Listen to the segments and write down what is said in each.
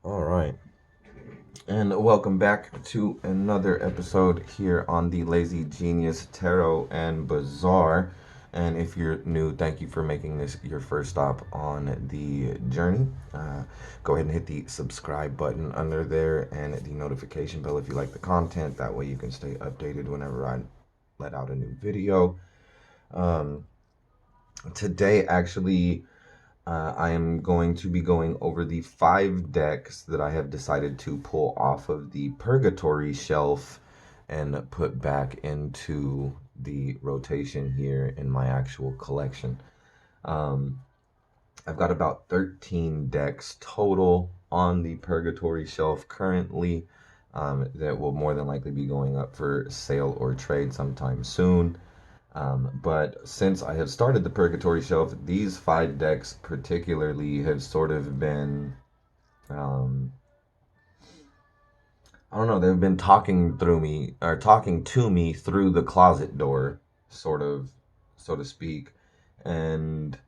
All right. And welcome back to another episode here on the Lazy Genius Tarot and Bazaar. And if you're new, thank you for making this your first stop on the journey. Go ahead and hit the subscribe button under there and the notification bell if you like the content. That way you can stay updated whenever I let out a new video. Um, Today, actually, I am going to be going over the 5 decks that I have decided to pull off of the Purgatory shelf and put back into the rotation here in my actual collection. Um, I've got about 13 decks total on the Purgatory shelf currently, that will more than likely be going up for sale or trade sometime soon. But since I have started the Purgatory shelf, these 5 decks particularly have sort of been, um, I don't know, they've been talking through me or talking to me through the closet door, sort of, so to speak. And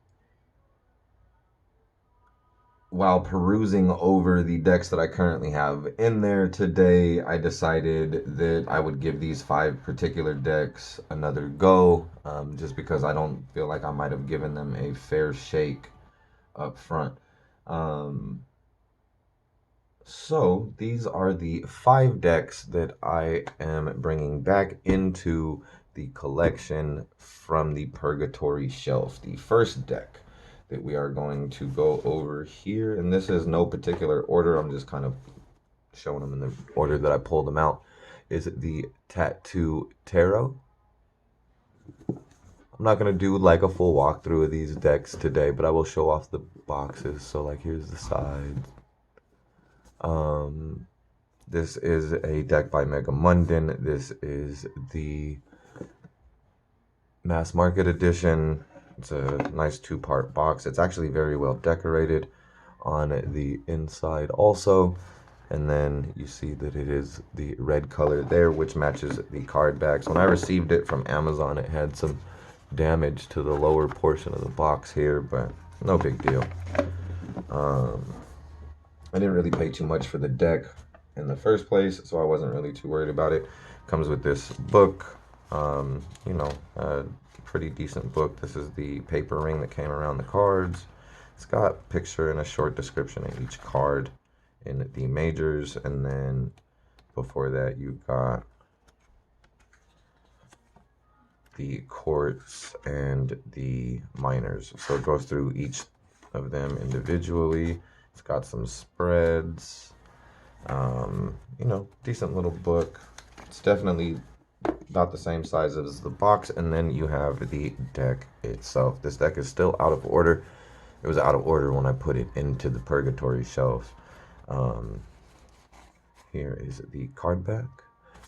while perusing over the decks that I currently have in there today, I decided that I would give these 5 particular decks another go, just because I don't feel like I might have given them a fair shake up front. Um, so these are the 5 decks that I am bringing back into the collection from the Purgatory shelf. The first deck that we are going to go over here, and this is no particular order, I'm just kind of showing them in the order that I pulled them out, is the Tattoo Tarot. I'm not going to do like a full walkthrough of these decks today, but I will show off the boxes. So like here's the sides. Um, this is a deck by Mega Munden. This is the mass market edition. It's a nice 2-part box. It's actually very well decorated on the inside also. And then you see that it is the red color there, which matches the card backs. When I received it from Amazon, it had some damage to the lower portion of the box here, but no big deal. I didn't really pay too much for the deck in the first place, so I wasn't really too worried about it. Comes with this book, a pretty decent book. This is the paper ring that came around the cards. It's got a picture and a short description of each card in the majors, and then before that you got the courts and the minors. So it goes through each of them individually. It's got some spreads, decent little book. It's definitely about the same size as the box. And then you have the deck itself. This deck is still out of order. It was out of order when I put it into the Purgatory shelf. Here is the card back.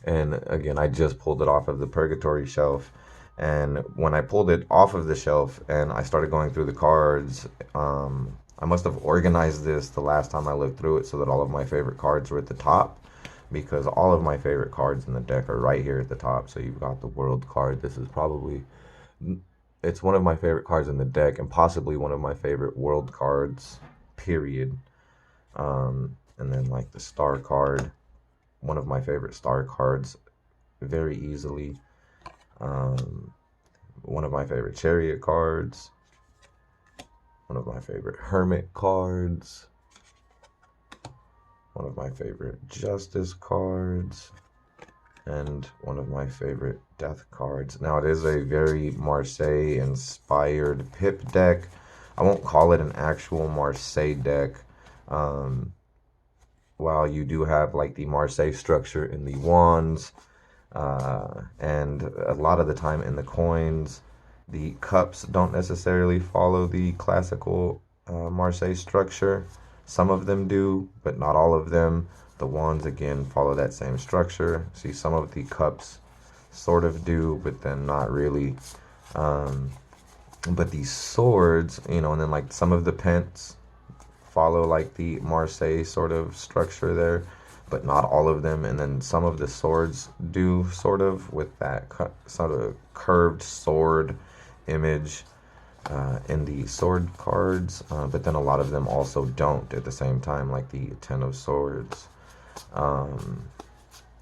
And again, I just pulled it off of the Purgatory shelf. And when I pulled it off of the shelf and I started going through the cards, I must have organized this the last time I looked through it so that all of my favorite cards were at the top, because all of my favorite cards in the deck are right here at the top. So you've got the World card. This is probably, it's one of my favorite cards in the deck and possibly one of my favorite World cards, period. And then like the Star card, one of my favorite Star cards very easily. One of my favorite Chariot cards, one of my favorite Hermit cards, one of my favorite Justice cards, and one of my favorite Death cards. Now, it is a very Marseille-inspired Pip deck. I won't call it an actual Marseille deck. While you do have like the Marseille structure in the wands, and a lot of the time in the coins, the cups don't necessarily follow the classical Marseille structure. Some of them do, but not all of them. The wands, again, follow that same structure. See, some of the cups sort of do, but then not really. But these swords, and then like some of the pence follow like the Marseille sort of structure there, but not all of them. And then some of the swords do, sort of, with that sort of curved sword image. in the sword cards, but then a lot of them also don't at the same time, like the Ten of Swords, um,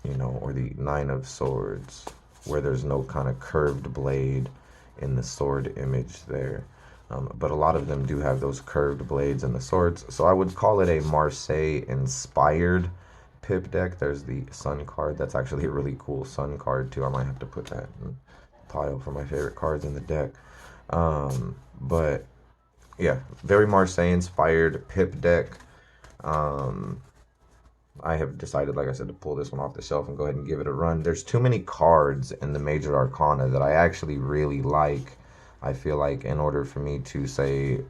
or the Nine of Swords, where there's no kind of curved blade in the sword image there. But a lot of them do have those curved blades in the swords. So I would call it a Marseille-inspired Pip deck. There's the Sun card. That's actually a really cool Sun card, too. I might have to put that in the pile for my favorite cards in the deck. But, yeah, very Marseille-inspired Pip deck. I have decided, like I said, to pull this one off the shelf and go ahead and give it a run. There's too many cards in the Major Arcana that I actually really like. I feel like in order for me to say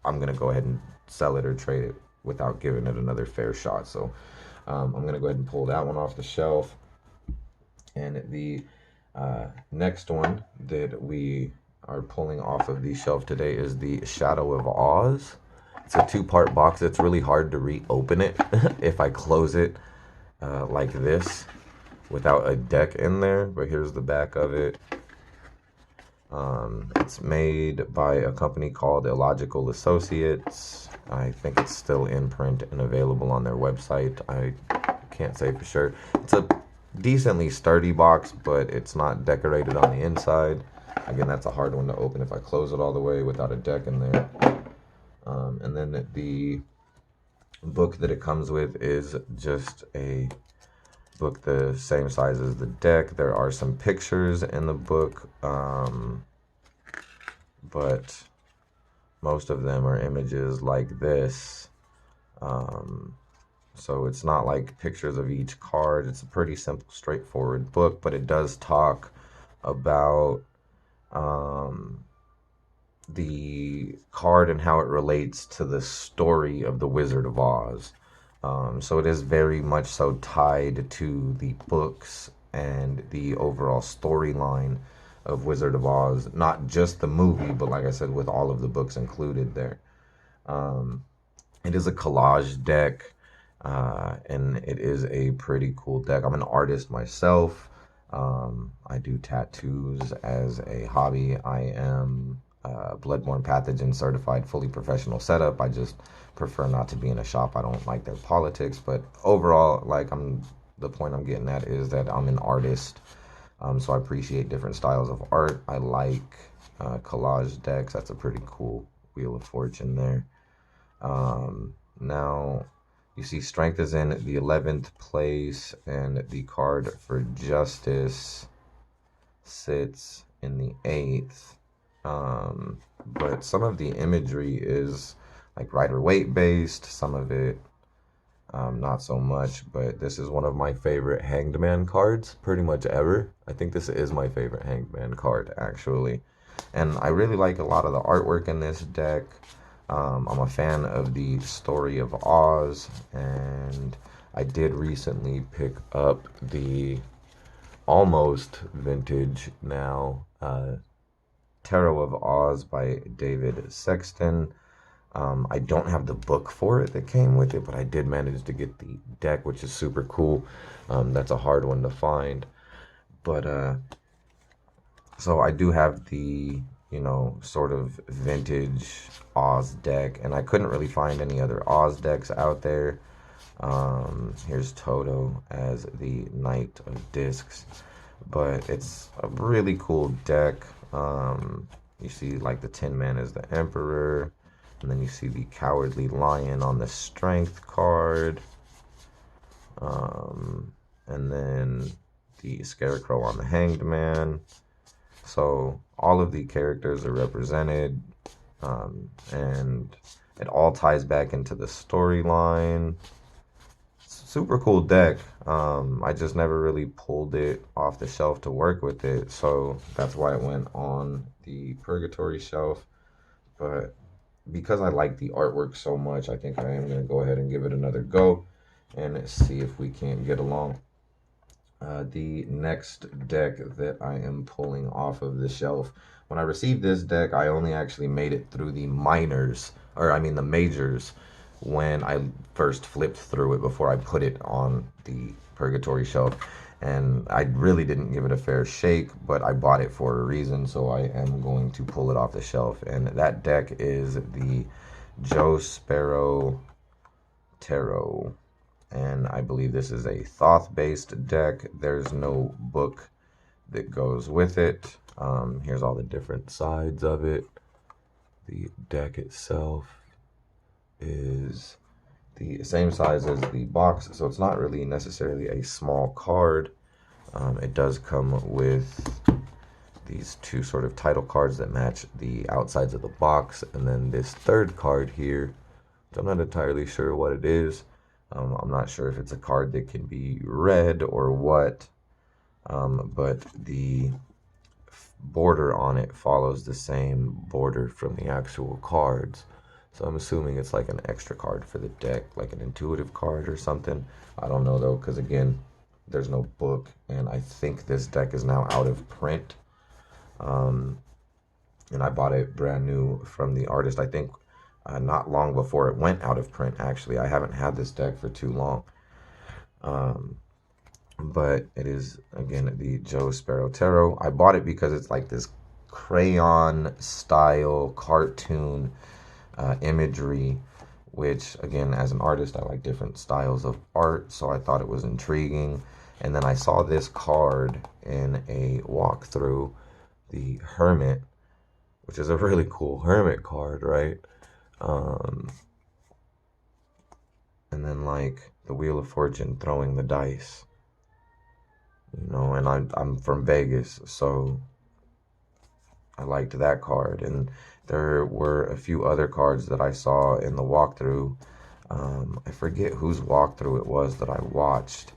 I'm going to go ahead and sell it or trade it without giving it another fair shot. So I'm going to go ahead and pull that one off the shelf. And the next one that we are pulling off of the shelf today is the Shadow of Oz. It's a two-part box. It's really hard to reopen it if I close it like this without a deck in there. But here's the back of it. It's made by a company called Illogical Associates. I think it's still in print and available on their website. I can't say for sure. It's a decently sturdy box, but it's not decorated on the inside. Again, that's a hard one to open if I close it all the way without a deck in there. And then the book that it comes with is just a book the same size as the deck. There are some pictures in the book, but most of them are images like this. So it's not like pictures of each card. It's a pretty simple, straightforward book, but it does talk about the card and how it relates to the story of the Wizard of Oz. So it is very much so tied to the books and the overall storyline of Wizard of Oz. Not just the movie, but like I said, with all of the books included there. It is a collage deck, and it is a pretty cool deck. I'm an artist myself. I do tattoos as a hobby. I am bloodborne pathogen certified, fully professional setup. I just prefer not to be in a shop. I don't like their politics, but overall, the point I'm getting at is that I'm an artist, so I appreciate different styles of art. I like collage decks. That's a pretty cool Wheel of Fortune there. Now you see strength is in the 11th place, and the card for justice sits in the 8th. But some of the imagery is like Rider-Waite based, some of it not so much, but this is one of my favorite Hanged Man cards pretty much ever. I think this is my favorite Hanged Man card, actually. And I really like a lot of the artwork in this deck. I'm a fan of the story of Oz, and I did recently pick up the almost vintage now Tarot of Oz by David Sexton. I don't have the book for it that came with it, but I did manage to get the deck, which is super cool. That's a hard one to find. But so I do have the, sort of vintage Oz deck, and I couldn't really find any other Oz decks out there. Here's Toto as the Knight of Discs, but it's a really cool deck. You see like the Tin Man is the Emperor, and then you see the Cowardly Lion on the Strength card, and then the Scarecrow on the Hanged Man. So all of the characters are represented, and it all ties back into the storyline. Super cool deck. I just never really pulled it off the shelf to work with it, so that's why it went on the Purgatory shelf. But because I like the artwork so much, I think I am going to go ahead and give it another go and see if we can get along. The next deck that I am pulling off of the shelf, when I received this deck, I only actually made it through the the majors, when I first flipped through it before I put it on the Purgatory shelf. and I really didn't give it a fair shake, but I bought it for a reason, so I am going to pull it off the shelf. And that deck is the Joe Sparrow Tarot, and I believe this is a Thoth-based deck. There's no book that goes with it. Here's all the different sides of it. The deck itself is the same size as the box, so it's not really necessarily a small card. It does come with these two sort of title cards that match the outsides of the box, and then this third card here, which I'm not entirely sure what it is. I'm not sure if it's a card that can be read or what, but the border on it follows the same border from the actual cards. So I'm assuming it's like an extra card for the deck, like an intuitive card or something. I don't know though, because again, there's no book, and I think this deck is now out of print. And I bought it brand new from the artist, I think not long before it went out of print, actually. I haven't had this deck for too long. But it is, again, the Joe Sparrow Tarot. I bought it because it's like this crayon style cartoon imagery, which, again, as an artist, I like different styles of art, so I thought it was intriguing. And then I saw this card in a walkthrough, the Hermit, which is a really cool Hermit card, right? And then like the Wheel of Fortune throwing the dice, you know, and I'm from Vegas, so I liked that card. And there were a few other cards that I saw in the walkthrough. I forget whose walkthrough it was that I watched.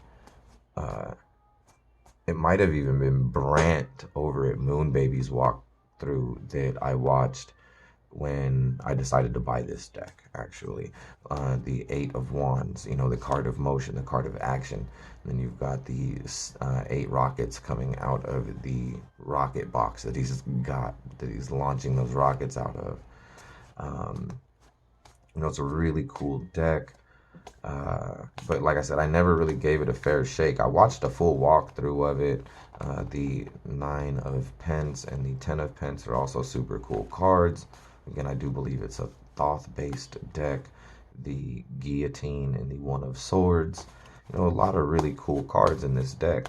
It might have even been Brant over at Moon Baby's walkthrough that I watched when I decided to buy this deck, actually. The Eight of Wands, you know, the card of motion, the card of action. And then you've got the 8 rockets coming out of the rocket box that he's launching those rockets out of. You know, it's a really cool deck. But like I said, I never really gave it a fair shake. I watched a full walkthrough of it. The 9 of Pence and the 10 of Pence are also super cool cards. Again, I do believe it's a Thoth-based deck. The Guillotine and the 1 of Swords. You know, a lot of really cool cards in this deck.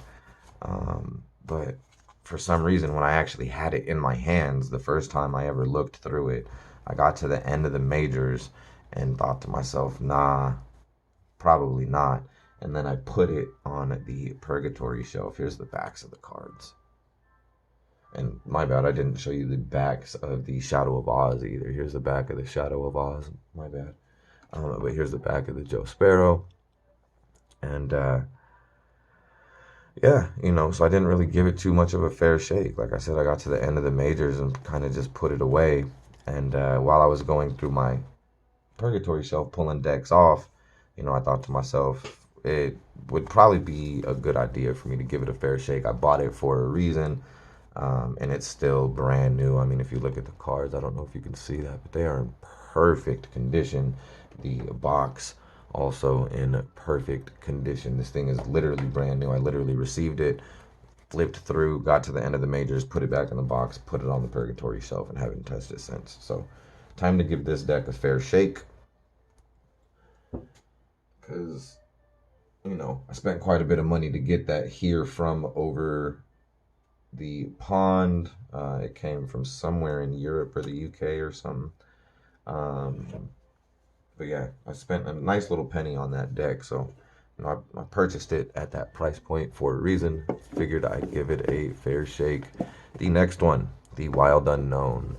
But for some reason, when I actually had it in my hands, the first time I ever looked through it, I got to the end of the majors and thought to myself, nah, probably not. And then I put it on the Purgatory shelf. Here's the backs of the cards. And my bad, I didn't show you the backs of the Shadow of Oz either. Here's the back of the Shadow of Oz. My bad. But here's the back of the Joe Sparrow. And yeah, you know, so I didn't really give it too much of a fair shake. Like I said, I got to the end of the majors and kind of just put it away. And while I was going through my Purgatory shelf, pulling decks off, you know, I thought to myself, it would probably be a good idea for me to give it a fair shake. I bought it for a reason, and it's still brand new. I mean, if you look at the cards, I don't know if you can see that, but they are in perfect condition. The box also in perfect condition. This thing is literally brand new. I literally received it, flipped through, got to the end of the majors, put it back in the box, put it on the Purgatory shelf, and haven't touched it since. So time to give this deck a fair shake, because, you know, I spent quite a bit of money to get that here from over the pond. It came from somewhere in Europe or the UK or something. But yeah, I spent a nice little penny on that deck. So, you know, I purchased it at that price point for a reason. Figured I'd give it a fair shake. The next one, the Wild Unknown.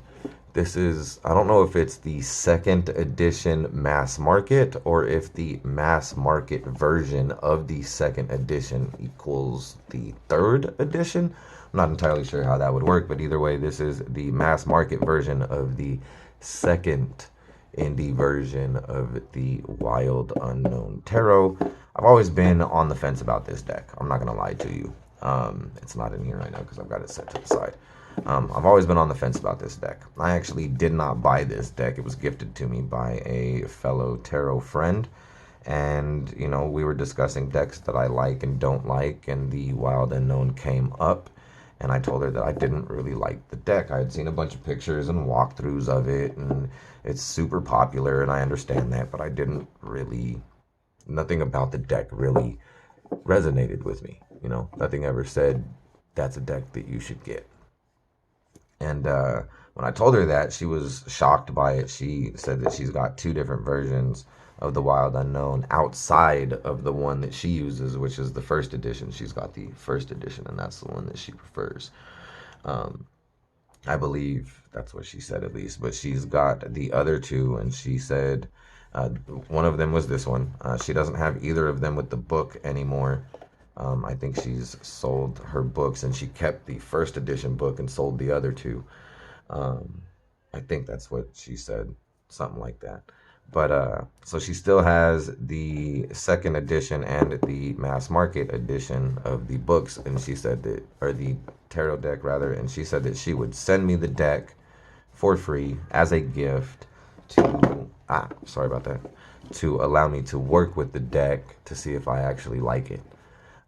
This is, I don't know if it's the 2nd edition mass market or if the mass market version of the 2nd edition equals the 3rd edition. I'm not entirely sure how that would work, but either way, this is the mass market version of the 2nd indie version of the Wild Unknown Tarot. I've always been on the fence about this deck. I'm not going to lie to you. It's not in here right now because I've got it set to the side. I've always been on the fence about this deck. I actually did not buy this deck. It was gifted to me by a fellow tarot friend, And, we were discussing decks that I like and don't like, and the Wild Unknown came up. And I told her that I didn't really like the deck. I had seen a bunch of pictures and walkthroughs of it, and it's super popular, and I understand that, but I didn't really, nothing about the deck really resonated with me. Nothing ever said that's a deck that you should get. And when I told her that, she was shocked by it. She said that she's got two different versions of the Wild Unknown outside of the one that she uses, which is the first edition. She's got the first edition, and that's the one that she prefers. Um, I believe that's what she said, at least. But she's got the other two, and she said one of them was this one. She doesn't have either of them with the book anymore. I think she's sold her books, and she kept the first edition book and sold the other two. Um, I think that's what she said, something like that. But so she still has the second edition and the mass market edition of the books, and she said that, or the tarot deck rather, and she said that she would send me the deck for free as a gift to, sorry about that, to allow me to work with the deck to see if I actually like it.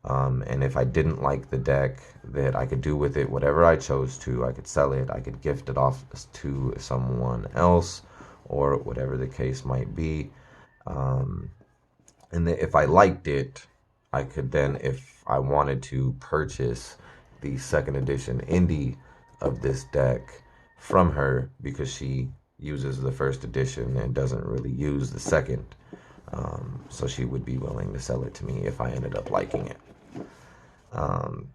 And if I didn't like the deck, that I could do with it whatever I chose to. I could sell it, I could gift it off to someone else, or whatever the case might be. Um, and if I liked it, I could then, if I wanted to, purchase the second edition indie of this deck from her, because she uses the first edition and doesn't really use the second. So she would be willing to sell it to me if I ended up liking it. Um,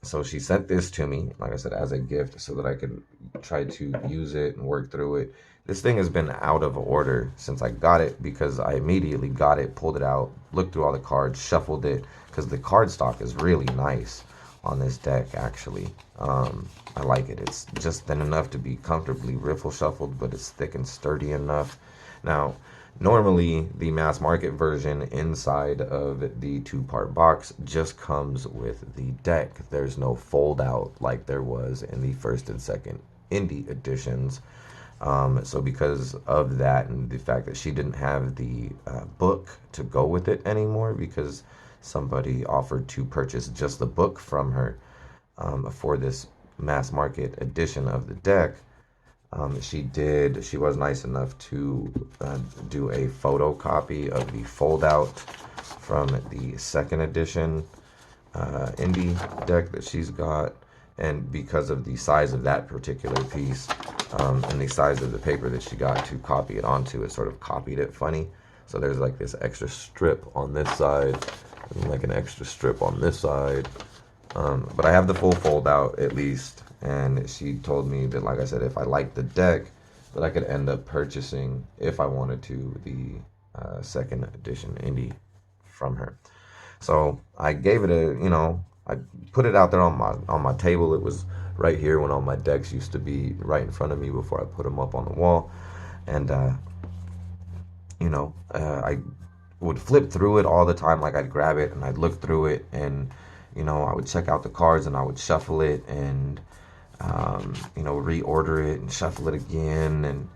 so she sent this to me, like I said, as a gift so that I could try to use it and work through it. This thing has been out of order since I got it, because I immediately got it, pulled it out, looked through all the cards, shuffled it, because the card stock is really nice on this deck, actually. I like it. It's just thin enough to be comfortably riffle shuffled, but it's thick and sturdy enough. Now, normally, the mass market version inside of the two-part box just comes with the deck. There's no fold out like there was in the first and second indie editions. So because of that, and the fact that she didn't have the book to go with it anymore, because somebody offered to purchase just the book from her for this mass market edition of the deck, she was nice enough to do a photocopy of the foldout from the second edition indie deck that she's got. And because of the size of that particular piece and the size of the paper that she got to copy it onto, it sort of copied it funny. So there's like this extra strip on this side and like an extra strip on this side. But I have the full fold out at least. And she told me that, like I said, if I liked the deck, that I could end up purchasing, if I wanted to, the second edition indie from her. So I gave it I put it out there on my table. It was right here when all my decks used to be right in front of me before I put them up on the wall. And, I would flip through it all the time. Like, I'd grab it and I'd look through it, and, I would check out the cards and I would shuffle it and, reorder it and shuffle it again. And,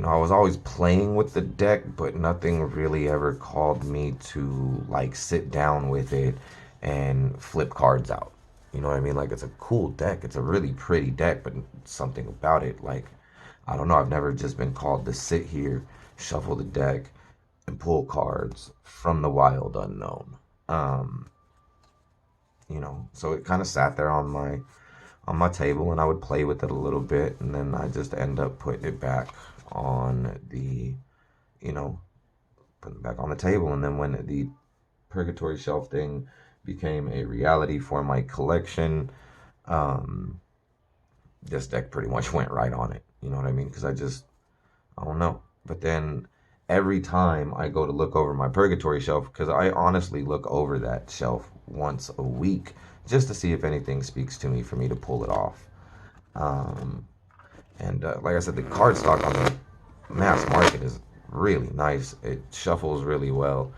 I was always playing with the deck, but nothing really ever called me to, like, sit down with it and flip cards out. You know what I mean? Like, it's a cool deck. It's a really pretty deck, but something about it, like, I don't know. I've never just been called to sit here, shuffle the deck, and pull cards from the Wild Unknown. So it kind of sat there on my table, and I would play with it a little bit, and then I just end up putting it back on the, putting it back on the table. And then when the Purgatory shelf thing became a reality for my collection, this deck pretty much went right on it. You know what I mean? Because I don't know. But then every time I go to look over my Purgatory shelf, because I honestly look over that shelf once a week just to see if anything speaks to me for me to pull it off. And like I said, the card stock on the mass market is really nice. It shuffles really well.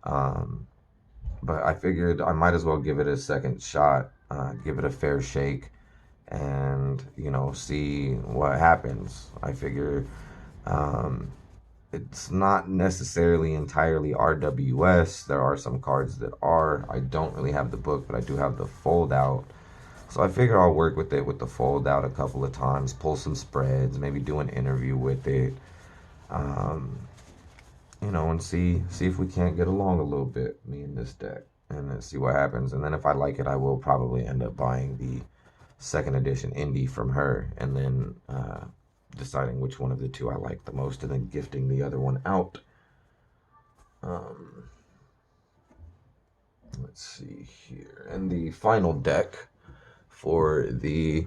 But I figured I might as well give it a second shot, give it a fair shake, and, see what happens. I figure it's not necessarily entirely RWS. There are some cards that are. I don't really have the book, but I do have the fold out. So I figure I'll work with it with the fold out a couple of times, pull some spreads, maybe do an interview with it, um, and see if we can't get along a little bit, me and this deck, and then see what happens. And then if I like it, I will probably end up buying the second edition indie from her, and then deciding which one of the two I like the most, and then gifting the other one out. Um, let's see here, and the final deck for the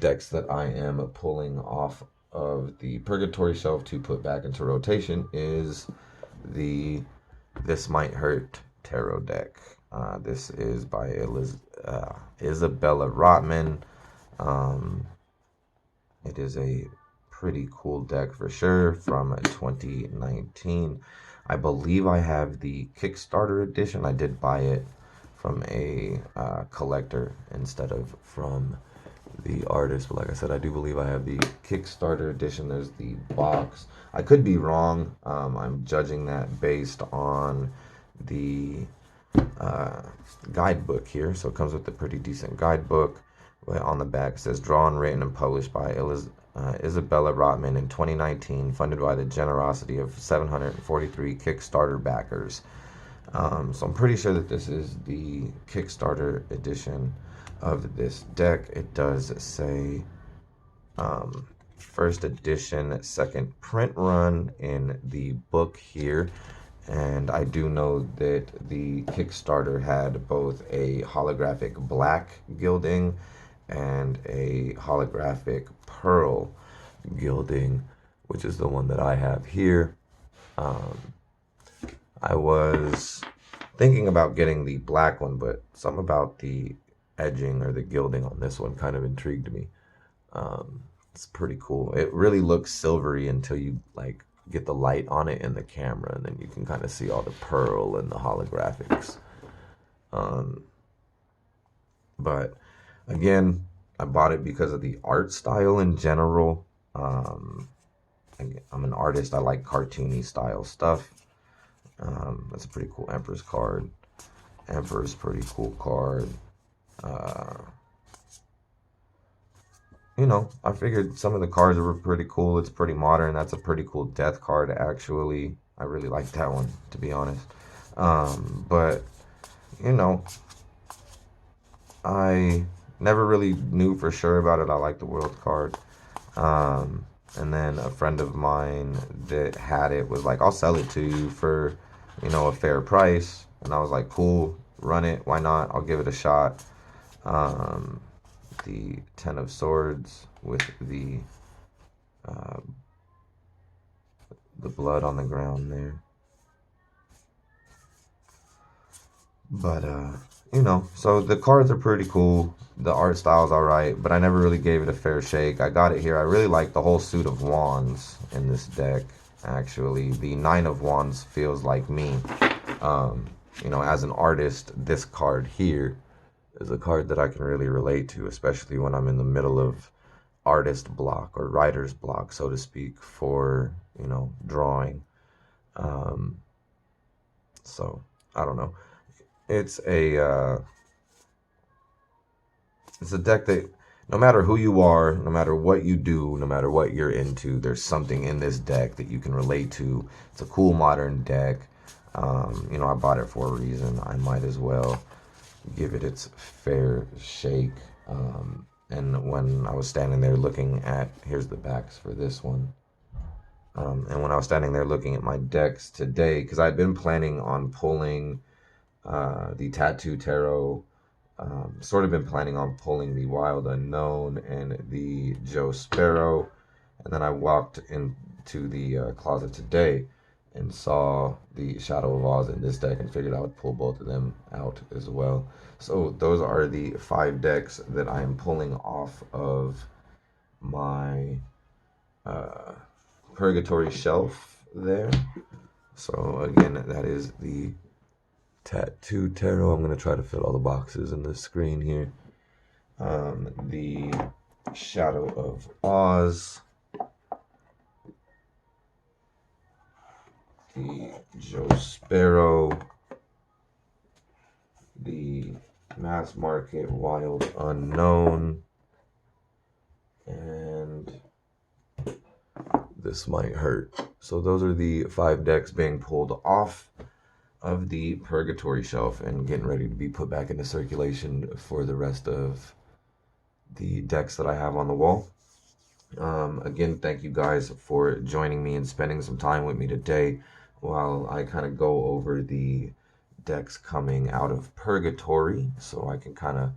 decks that I am pulling off of the Purgatory shelf to put back into rotation is the This Might Hurt Tarot deck. This is by Isabella Rotman. It is a pretty cool deck for sure from 2019. I believe I have the Kickstarter edition. I did buy it from a collector instead of from the artist, but like I said, I do believe I have the Kickstarter edition. There's the box. I could be wrong. I'm judging that based on the guidebook here. So it comes with a pretty decent guidebook. On the back it says drawn, written, and published by Isabella Rotman in 2019, funded by the generosity of 743 Kickstarter backers. So I'm pretty sure that this is the Kickstarter edition of this deck. It does say first edition, second print run in the book here. And I do know that the Kickstarter had both a holographic black gilding and a holographic pearl gilding, which is the one that I have here. I was thinking about getting the black one, but something about the edging or the gilding on this one kind of intrigued me. It's pretty cool. It really looks silvery until you like get the light on it in the camera, and then you can kind of see all the pearl and the holographics. But again, I bought it because of the art style in general. I'm an artist. I like cartoony style stuff. That's a pretty cool Empress card. Emperor's pretty cool card. I figured some of the cards were pretty cool. It's pretty modern. That's a pretty cool death card, actually. I really like that one, to be honest. But, I never really knew for sure about it. I like the World card. And then a friend of mine that had it was like, I'll sell it to you for, a fair price. And I was like, cool, run it. Why not? I'll give it a shot. The Ten of Swords with the blood on the ground there. But, so the cards are pretty cool. The art style's alright, but I never really gave it a fair shake. I got it here. I really like the whole suit of wands in this deck, actually. The Nine of Wands feels like me. As an artist, this card here is a card that I can really relate to, especially when I'm in the middle of artist block or writer's block, so to speak, for, drawing. So, I don't know. It's a deck that no matter who you are, no matter what you do, no matter what you're into, there's something in this deck that you can relate to. It's a cool modern deck. I bought it for a reason. I might as well give it its fair shake. And when I was standing there looking at, here's the backs for this one. And when I was standing there looking at my decks today, because I'd been planning on pulling the Tattoo Tarot, sort of been planning on pulling the Wild Unknown and the Joe Sparrow, and then I walked into the closet today and saw the Shadow of Oz in this deck and figured I would pull both of them out as well. So those are the 5 decks that I am pulling off of my Purgatory shelf there. So again, that is the Tattoo Tarot. I'm going to try to fit all the boxes in the screen here. The Shadow of Oz. the Joe Sparrow, the Mass Market Wild Unknown, and This Might Hurt. So those are the 5 decks being pulled off of the Purgatory shelf and getting ready to be put back into circulation for the rest of the decks that I have on the wall. Again, thank you guys for joining me and spending some time with me today while I kind of go over the decks coming out of Purgatory, so I can kind of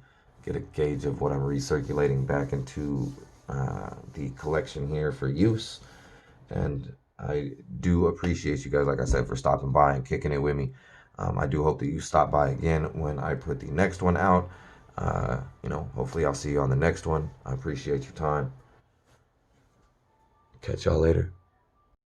get a gauge of what I'm recirculating back into the collection here for use. And I do appreciate you guys, like I said, for stopping by and kicking it with me. I do hope that you stop by again when I put the next one out. Hopefully I'll see you on the next one. I appreciate your time. Catch y'all later.